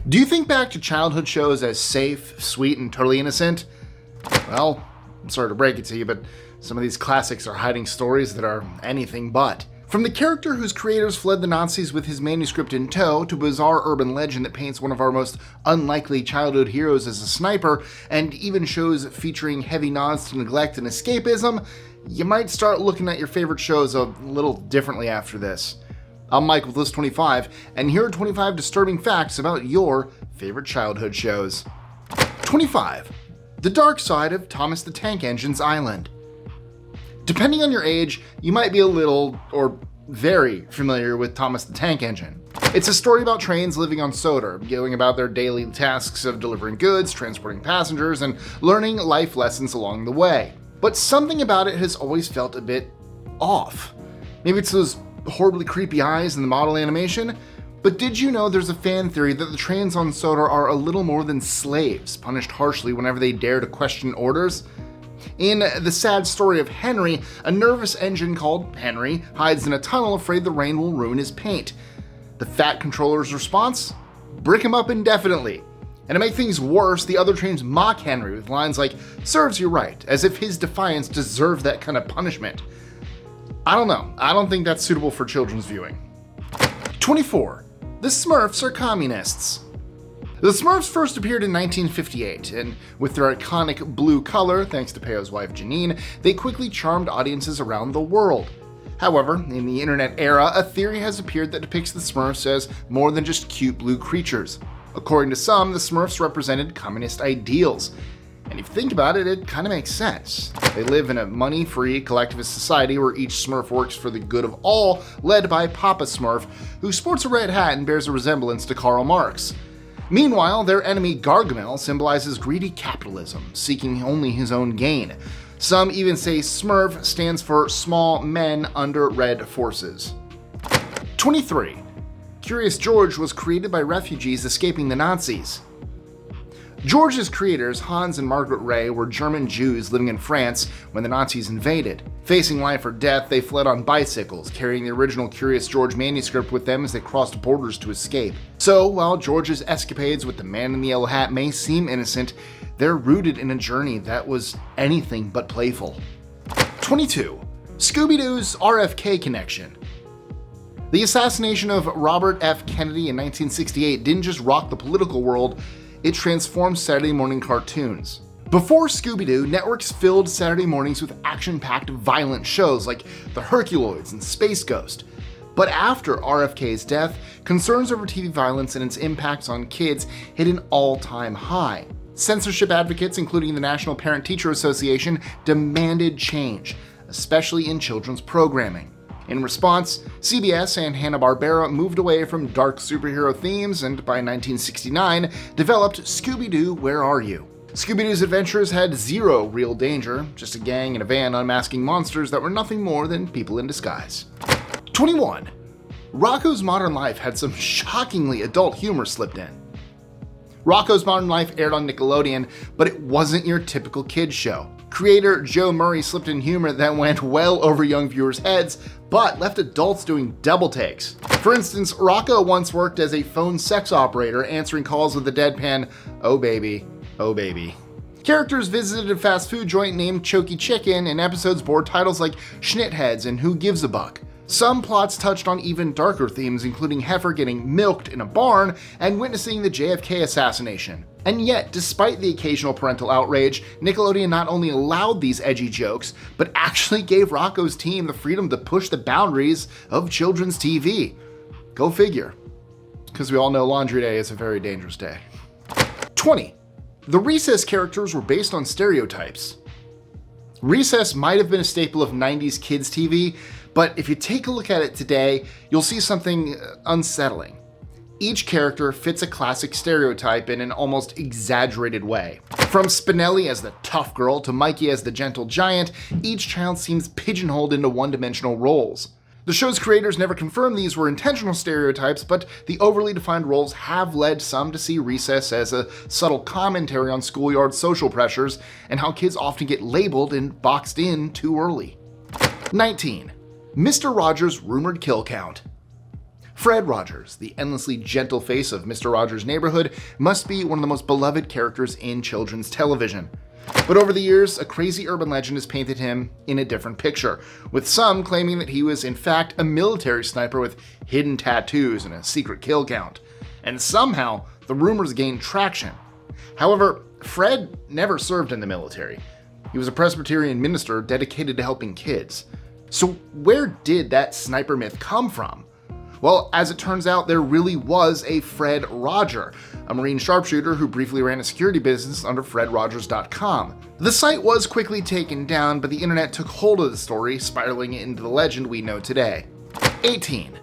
Do you think back to childhood shows as safe, sweet, and totally innocent? Well, I'm sorry to break it to you, but some of these classics are hiding stories that are anything but. From the character whose creators fled the Nazis with his manuscript in tow, to a bizarre urban legend that paints one of our most unlikely childhood heroes as a sniper, and even shows featuring heavy nods to neglect and escapism, you might start looking at your favorite shows a little differently after this. I'm Mike with List 25, and here are 25 disturbing facts about your favorite childhood shows. 25. The Dark Side of Thomas the Tank Engine's Island. Depending on your age, you might be a little, or very, familiar with Thomas the Tank Engine. It's a story about trains living on Sodor, going about their daily tasks of delivering goods, transporting passengers, and learning life lessons along the way. But something about it has always felt a bit off. Maybe it's those horribly creepy eyes in the model animation, but did you know there's a fan theory that the trains on Sodor are a little more than slaves, punished harshly whenever they dare to question orders? In The Sad Story of Henry, a nervous engine called Henry hides in a tunnel afraid the rain will ruin his paint. The Fat Controller's response? Brick him up indefinitely. And to make things worse, the other trains mock Henry with lines like, "Serves you right," as if his defiance deserved that kind of punishment. I don't know. I don't think that's suitable for children's viewing. 24. The Smurfs are communists. The Smurfs first appeared in 1958, and with their iconic blue color, thanks to Peyo's wife Janine, they quickly charmed audiences around the world. However, in the internet era, a theory has appeared that depicts the Smurfs as more than just cute blue creatures. According to some, the Smurfs represented communist ideals. And if you think about it, it kind of makes sense. They live in a money-free collectivist society where each Smurf works for the good of all, led by Papa Smurf, who sports a red hat and bears a resemblance to Karl Marx. Meanwhile, their enemy Gargamel symbolizes greedy capitalism, seeking only his own gain. Some even say Smurf stands for small men under red forces. 23. Curious George was created by refugees escaping the Nazis. George's creators, Hans and Margaret Ray, were German Jews living in France when the Nazis invaded. Facing life or death, they fled on bicycles, carrying the original Curious George manuscript with them as they crossed borders to escape. So, while George's escapades with the man in the yellow hat may seem innocent, they're rooted in a journey that was anything but playful. 22. Scooby-Doo's RFK connection. The assassination of Robert F. Kennedy in 1968 didn't just rock the political world, it transformed Saturday morning cartoons. Before Scooby-Doo, networks filled Saturday mornings with action-packed violent shows like The Herculoids and Space Ghost. But after RFK's death, concerns over TV violence and its impacts on kids hit an all-time high. Censorship advocates, including the National Parent-Teacher Association, demanded change, especially in children's programming. In response, CBS and Hanna-Barbera moved away from dark superhero themes and by 1969 developed Scooby-Doo, Where Are You? Scooby-Doo's adventures had zero real danger, just a gang in a van unmasking monsters that were nothing more than people in disguise. 21. Rocko's Modern Life had some shockingly adult humor slipped in. Rocko's Modern Life aired on Nickelodeon, but it wasn't your typical kids show. Creator Joe Murray slipped in humor that went well over young viewers' heads, but left adults doing double takes. For instance, Rocko once worked as a phone sex operator, answering calls with the deadpan, "Oh baby, oh baby." Characters visited a fast food joint named Choky Chicken, and episodes bore titles like Schnitheads and Who Gives a Buck. Some plots touched on even darker themes, including Heifer getting milked in a barn and witnessing the JFK assassination. And yet, despite the occasional parental outrage, Nickelodeon not only allowed these edgy jokes, but actually gave Rocko's team the freedom to push the boundaries of children's TV. Go figure. Because we all know Laundry Day is a very dangerous day. 20. The Recess characters were based on Stereotypes. Recess might have been a staple of 90s kids TV, but if you take a look at it today, you'll see something unsettling. Each character fits a classic stereotype in an almost exaggerated way. From Spinelli as the tough girl to Mikey as the gentle giant, each child seems pigeonholed into one-dimensional roles. The show's creators never confirmed these were intentional stereotypes, but the overly defined roles have led some to see Recess as a subtle commentary on schoolyard social pressures and how kids often get labeled and boxed in too early. 19. Mr. Rogers' rumored kill count. Fred Rogers, the endlessly gentle face of Mr. Rogers' Neighborhood, must be one of the most beloved characters in children's television. But over the years, a crazy urban legend has painted him in a different picture, with some claiming that he was in fact a military sniper with hidden tattoos and a secret kill count. And somehow, the rumors gained traction. However, Fred never served in the military. He was a Presbyterian minister dedicated to helping kids. So where did that sniper myth come from? Well, as it turns out, there really was a Fred Roger, a Marine sharpshooter who briefly ran a security business under FredRogers.com. The site was quickly taken down, but the internet took hold of the story, spiraling it into the legend we know today. 18.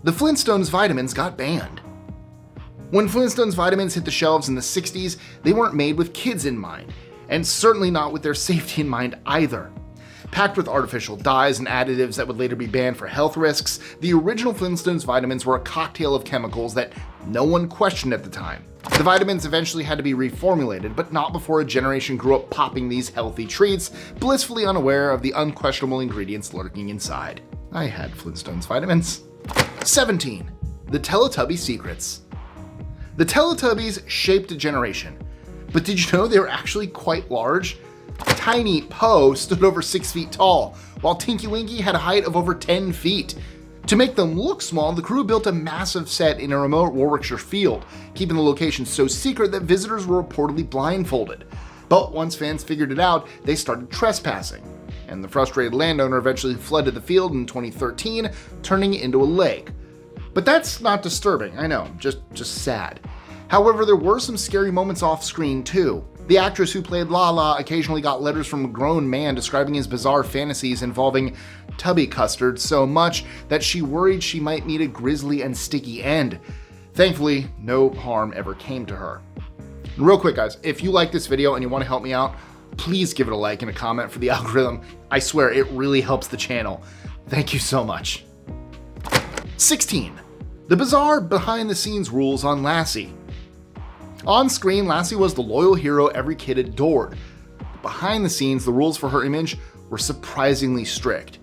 The Flintstones vitamins got banned. When Flintstones vitamins hit the shelves in the 60s, they weren't made with kids in mind, and certainly not with their safety in mind either. Packed with artificial dyes and additives that would later be banned for health risks, the original Flintstones vitamins were a cocktail of chemicals that no one questioned at the time. The vitamins eventually had to be reformulated, but not before a generation grew up popping these healthy treats, blissfully unaware of the unquestionable ingredients lurking inside. I had Flintstones vitamins. 17. The Teletubby Secrets. The Teletubbies shaped a generation, but did you know they were actually quite large? Tiny Po stood over 6 feet tall, while Tinky Winky had a height of over 10 feet. To make them look small, the crew built a massive set in a remote Warwickshire field, keeping the location so secret that visitors were reportedly blindfolded. But once fans figured it out, they started trespassing, and the frustrated landowner eventually flooded the field in 2013, turning it into a lake. But that's not disturbing, I know, just sad. However, there were some scary moments off screen too. The actress who played Lala occasionally got letters from a grown man describing his bizarre fantasies involving tubby custard so much that she worried she might meet a grisly and sticky end. Thankfully, no harm ever came to her. And real quick guys, if you like this video and you want to help me out, please give it a like and a comment for the algorithm. I swear it really helps the channel. Thank you so much. 16. The bizarre behind-the-scenes rules on Lassie. On screen, Lassie was the loyal hero every kid adored. But behind the scenes, the rules for her image were surprisingly strict,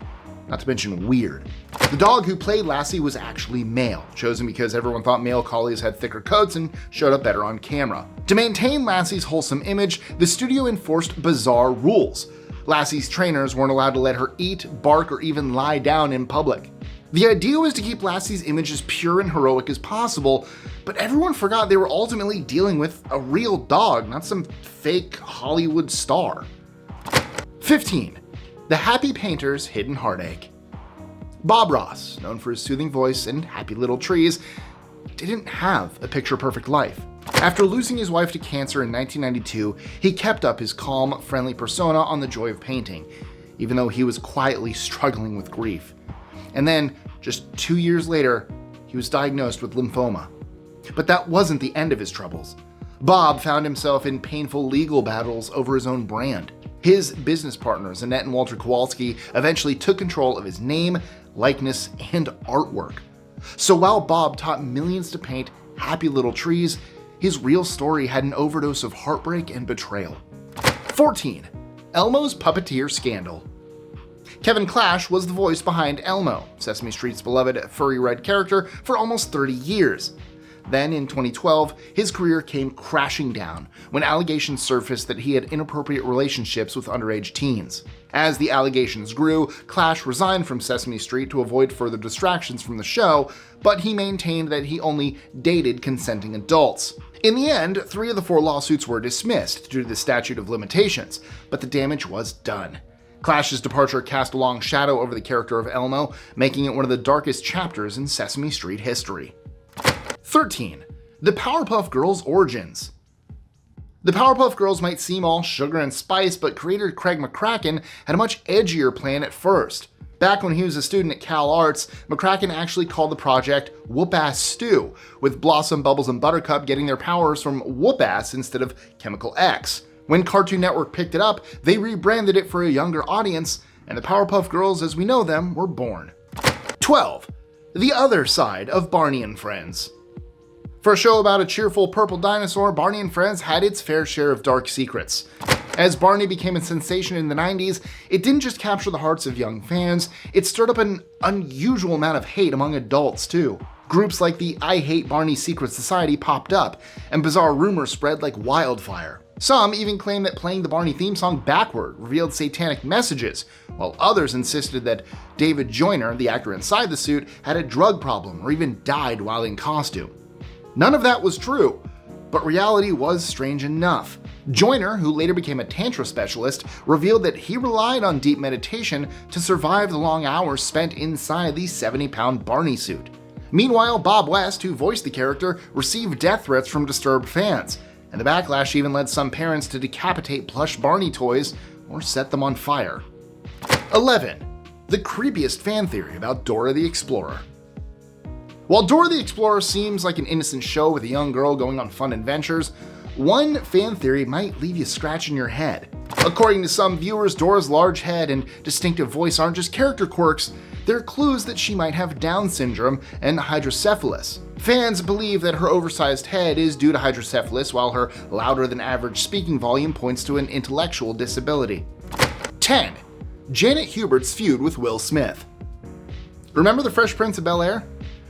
not to mention weird. The dog who played Lassie was actually male, chosen because everyone thought male collies had thicker coats and showed up better on camera. To maintain Lassie's wholesome image, the studio enforced bizarre rules. Lassie's trainers weren't allowed to let her eat, bark, or even lie down in public. The idea was to keep Lassie's image as pure and heroic as possible, but everyone forgot they were ultimately dealing with a real dog, not some fake Hollywood star. 15. The Happy Painter's Hidden Heartache. Bob Ross, known for his soothing voice and happy little trees, didn't have a picture-perfect life. After losing his wife to cancer in 1992, he kept up his calm, friendly persona on the joy of painting, even though he was quietly struggling with grief. And then, just 2 years later, he was diagnosed with lymphoma. But that wasn't the end of his troubles. Bob found himself in painful legal battles over his own brand. His business partners, Annette and Walter Kowalski, eventually took control of his name, likeness, and artwork. So while Bob taught millions to paint happy little trees, his real story had an overdose of heartbreak and betrayal. 14. Elmo's Puppeteer Scandal. Kevin Clash was the voice behind Elmo, Sesame Street's beloved furry red character, for almost 30 years. Then, in 2012, his career came crashing down when allegations surfaced that he had inappropriate relationships with underage teens. As the allegations grew, Clash resigned from Sesame Street to avoid further distractions from the show, but he maintained that he only dated consenting adults. In the end, 3 of the 4 lawsuits were dismissed due to the statute of limitations, but the damage was done. Clash's departure cast a long shadow over the character of Elmo, making it one of the darkest chapters in Sesame Street history. 13. The Powerpuff Girls' Origins. The Powerpuff Girls might seem all sugar and spice, but creator Craig McCracken had a much edgier plan at first. Back when he was a student at Cal Arts, McCracken actually called the project Whoop-Ass Stew, with Blossom, Bubbles, and Buttercup getting their powers from Whoop-Ass instead of Chemical X. When Cartoon Network picked it up, they rebranded it for a younger audience, and the Powerpuff Girls as we know them were born. 12. The Other Side of Barney and Friends. For a show about a cheerful purple dinosaur, Barney and Friends had its fair share of dark secrets. As Barney became a sensation in the 90s, it didn't just capture the hearts of young fans, it stirred up an unusual amount of hate among adults too. Groups like the I Hate Barney Secret Society popped up, and bizarre rumors spread like wildfire. Some even claimed that playing the Barney theme song backward revealed satanic messages, while others insisted that David Joyner, the actor inside the suit, had a drug problem or even died while in costume. None of that was true, but reality was strange enough. Joyner, who later became a tantra specialist, revealed that he relied on deep meditation to survive the long hours spent inside the 70-pound Barney suit. Meanwhile, Bob West, who voiced the character, received death threats from disturbed fans, and the backlash even led some parents to decapitate plush Barney toys or set them on fire. 11. The creepiest fan theory about Dora the Explorer. While Dora the Explorer seems like an innocent show with a young girl going on fun adventures, one fan theory might leave you scratching your head. According to some viewers, Dora's large head and distinctive voice aren't just character quirks, they're clues that she might have Down syndrome and hydrocephalus. Fans believe that her oversized head is due to hydrocephalus, while her louder than average speaking volume points to an intellectual disability. 10. Janet Hubert's feud with Will Smith. Remember the Fresh Prince of Bel-Air?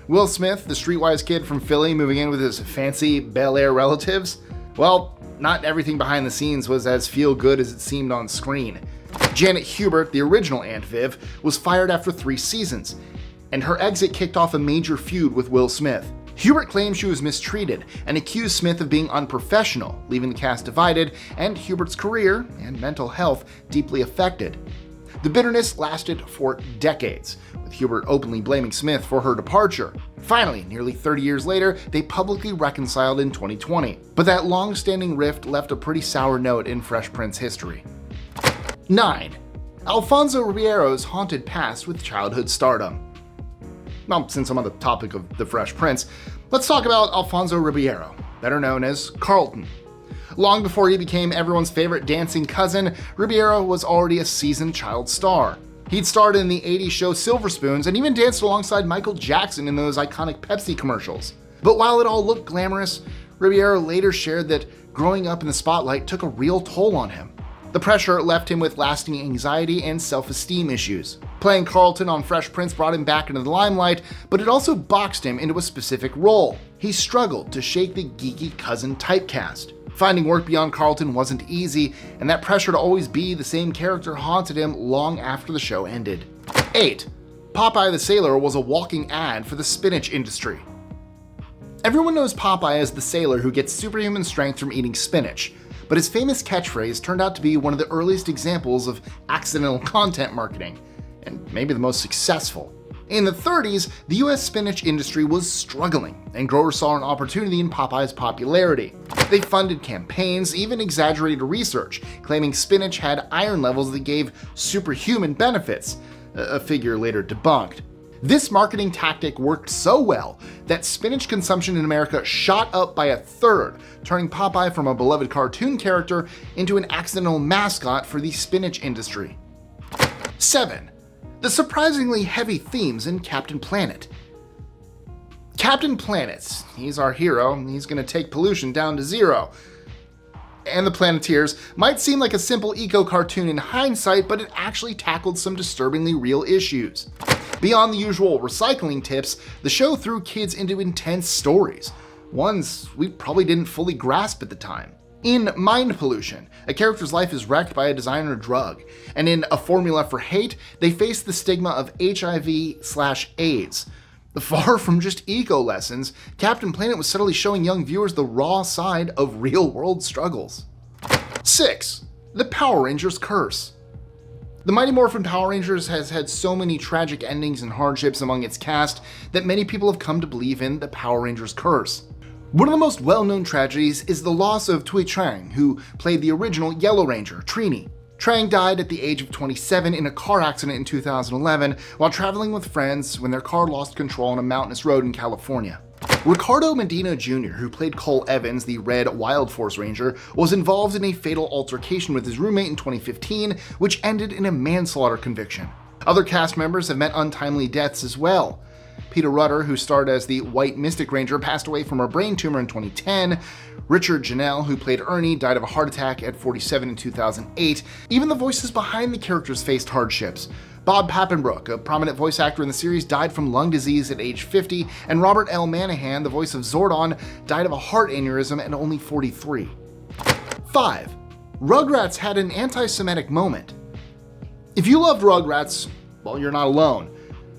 Will Smith, the streetwise kid from Philly moving in with his fancy Bel-Air relatives? Well, not everything behind the scenes was as feel-good as it seemed on screen. Janet Hubert, the original Aunt Viv, was fired after 3 seasons, and her exit kicked off a major feud with Will Smith. Hubert claimed she was mistreated and accused Smith of being unprofessional, leaving the cast divided and Hubert's career and mental health deeply affected. The bitterness lasted for decades, with Hubert openly blaming Smith for her departure. Finally, nearly 30 years later, they publicly reconciled in 2020. But that long-standing rift left a pretty sour note in Fresh Prince history. 9. Alfonso Ribeiro's haunted past with childhood stardom. Well, since I'm on the topic of the Fresh Prince, let's talk about Alfonso Ribeiro, better known as Carlton. Long before he became everyone's favorite dancing cousin, Ribeiro was already a seasoned child star. He'd starred in the 80s show Silver Spoons and even danced alongside Michael Jackson in those iconic Pepsi commercials. But while it all looked glamorous, Ribeiro later shared that growing up in the spotlight took a real toll on him. The pressure left him with lasting anxiety and self-esteem issues. Playing Carlton on Fresh Prince brought him back into the limelight, but it also boxed him into a specific role. He struggled to shake the geeky cousin typecast. Finding work beyond Carlton wasn't easy, and that pressure to always be the same character haunted him long after the show ended. 8. Popeye the Sailor was a walking ad for the spinach industry. Everyone knows Popeye as the sailor who gets superhuman strength from eating spinach, but his famous catchphrase turned out to be one of the earliest examples of accidental content marketing, and maybe the most successful. In the 30s, the US spinach industry was struggling, and growers saw an opportunity in Popeye's popularity. They funded campaigns, even exaggerated research, claiming spinach had iron levels that gave superhuman benefits, a figure later debunked. This marketing tactic worked so well that spinach consumption in America shot up by 1/3, turning Popeye from a beloved cartoon character into an accidental mascot for the spinach industry. 7. The surprisingly heavy themes in Captain Planet. Captain Planet, he's our hero, he's going to take pollution down to zero. And the Planeteers might seem like a simple eco-cartoon in hindsight, but it actually tackled some disturbingly real issues. Beyond the usual recycling tips, the show threw kids into intense stories, ones we probably didn't fully grasp at the time. In Mind Pollution, a character's life is wrecked by a designer drug, and in A Formula for Hate, they face the stigma of HIV/AIDS. Far from just eco lessons, Captain Planet was subtly showing young viewers the raw side of real-world struggles. 6. The Power Rangers Curse. The Mighty Morphin Power Rangers has had so many tragic endings and hardships among its cast that many people have come to believe in the Power Rangers Curse. One of the most well-known tragedies is the loss of Tui Trang, who played the original Yellow Ranger, Trini. Trang died at the age of 27 in a car accident in 2011 while traveling with friends when their car lost control on a mountainous road in California. Ricardo Medina Jr., who played Cole Evans, the Red Wild Force Ranger, was involved in a fatal altercation with his roommate in 2015, which ended in a manslaughter conviction. Other cast members have met untimely deaths as well. Peter Rutter, who starred as the White Mystic Ranger, passed away from a brain tumor in 2010. Richard Janelle, who played Ernie, died of a heart attack at 47 in 2008. Even the voices behind the characters faced hardships. Bob Pappenbrook, a prominent voice actor in the series, died from lung disease at age 50, and Robert L. Manahan, the voice of Zordon, died of a heart aneurysm at only 43. 5. Rugrats had an anti-Semitic moment. If you loved Rugrats, well, you're not alone.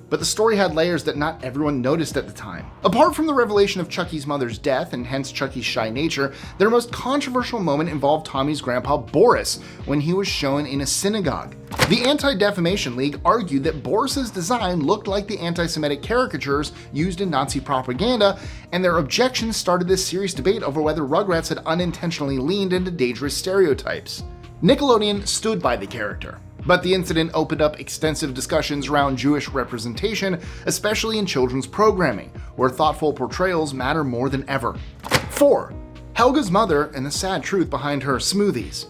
But the story had layers that not everyone noticed at the time. Apart from the revelation of Chucky's mother's death, and hence Chucky's shy nature, their most controversial moment involved Tommy's grandpa Boris when he was shown in a synagogue. The Anti-Defamation League argued that Boris's design looked like the anti-Semitic caricatures used in Nazi propaganda, and their objections started this serious debate over whether Rugrats had unintentionally leaned into dangerous stereotypes. Nickelodeon stood by the character, but the incident opened up extensive discussions around Jewish representation, especially in children's programming, where thoughtful portrayals matter more than ever. 4. Helga's mother and the sad truth behind her smoothies.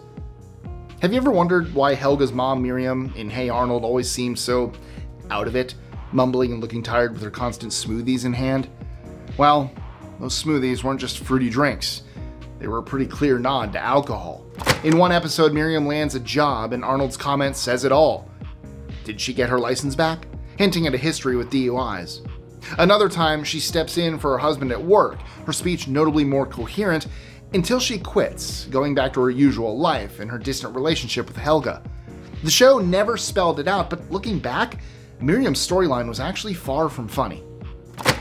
Have you ever wondered why Helga's mom, Miriam, in Hey Arnold always seems so out of it, mumbling and looking tired with her constant smoothies in hand? Well, those smoothies weren't just fruity drinks. They were a pretty clear nod to alcohol. In one episode, Miriam lands a job, and Arnold's comment says it all. Did she get her license back? Hinting at a history with DUIs. Another time, she steps in for her husband at work, her speech notably more coherent, until she quits, going back to her usual life and her distant relationship with Helga. The show never spelled it out, but looking back, Miriam's storyline was actually far from funny.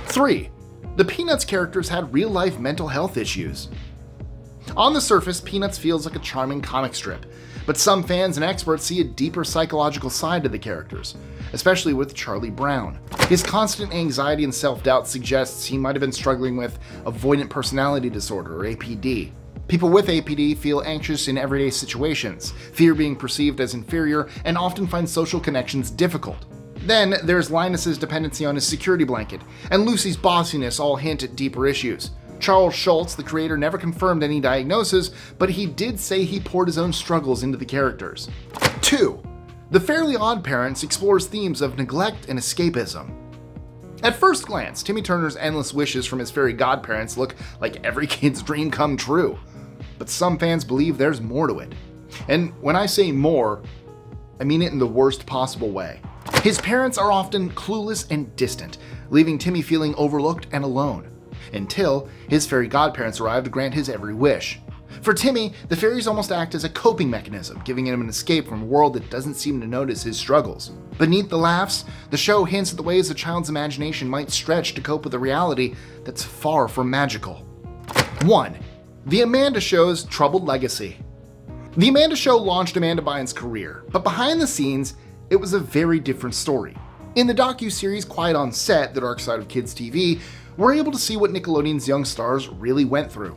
3. The Peanuts characters had real-life mental health issues. On the surface, Peanuts feels like a charming comic strip, but some fans and experts see a deeper psychological side to the characters, especially with Charlie Brown. His constant anxiety and self-doubt suggests he might have been struggling with avoidant personality disorder, or APD. People with APD feel anxious in everyday situations, fear being perceived as inferior, and often find social connections difficult. Then there's Linus's dependency on his security blanket, and Lucy's bossiness all hint at deeper issues. Charles Schultz, the creator, never confirmed any diagnosis, but he did say he poured his own struggles into the characters. 2. The Fairly OddParents explores themes of neglect and escapism. At first glance, Timmy Turner's endless wishes from his fairy godparents look like every kid's dream come true. But some fans believe there's more to it. And when I say more, I mean it in the worst possible way. His parents are often clueless and distant, leaving Timmy feeling overlooked and alone, until his fairy godparents arrive to grant his every wish. For Timmy, the fairies almost act as a coping mechanism, giving him an escape from a world that doesn't seem to notice his struggles. Beneath the laughs, the show hints at the ways a child's imagination might stretch to cope with a reality that's far from magical. 1. The Amanda Show's troubled legacy. The Amanda Show launched Amanda Bynes' career, but behind the scenes, it was a very different story. In the docu-series Quiet on Set, The Dark Side of Kids TV, we're able to see what Nickelodeon's young stars really went through.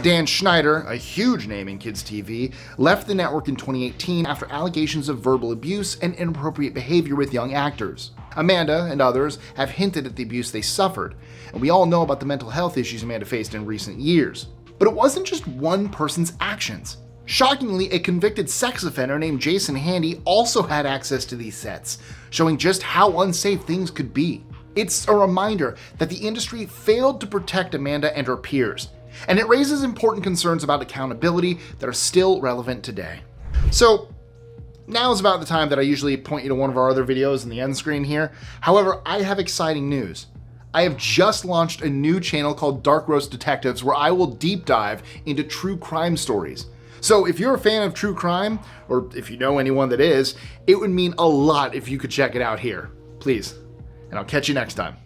Dan Schneider, a huge name in kids TV, left the network in 2018 after allegations of verbal abuse and inappropriate behavior with young actors. Amanda and others have hinted at the abuse they suffered, and we all know about the mental health issues Amanda faced in recent years. But it wasn't just one person's actions. Shockingly, a convicted sex offender named Jason Handy also had access to these sets, showing just how unsafe things could be. It's a reminder that the industry failed to protect Amanda and her peers, and it raises important concerns about accountability that are still relevant today. So, now is about the time that I usually point you to one of our other videos in the end screen here. However, I have exciting news. I have just launched a new channel called Dark Roast Detectives, where I will deep dive into true crime stories. So if you're a fan of true crime, or if you know anyone that is, it would mean a lot if you could check it out here. Please. And I'll catch you next time.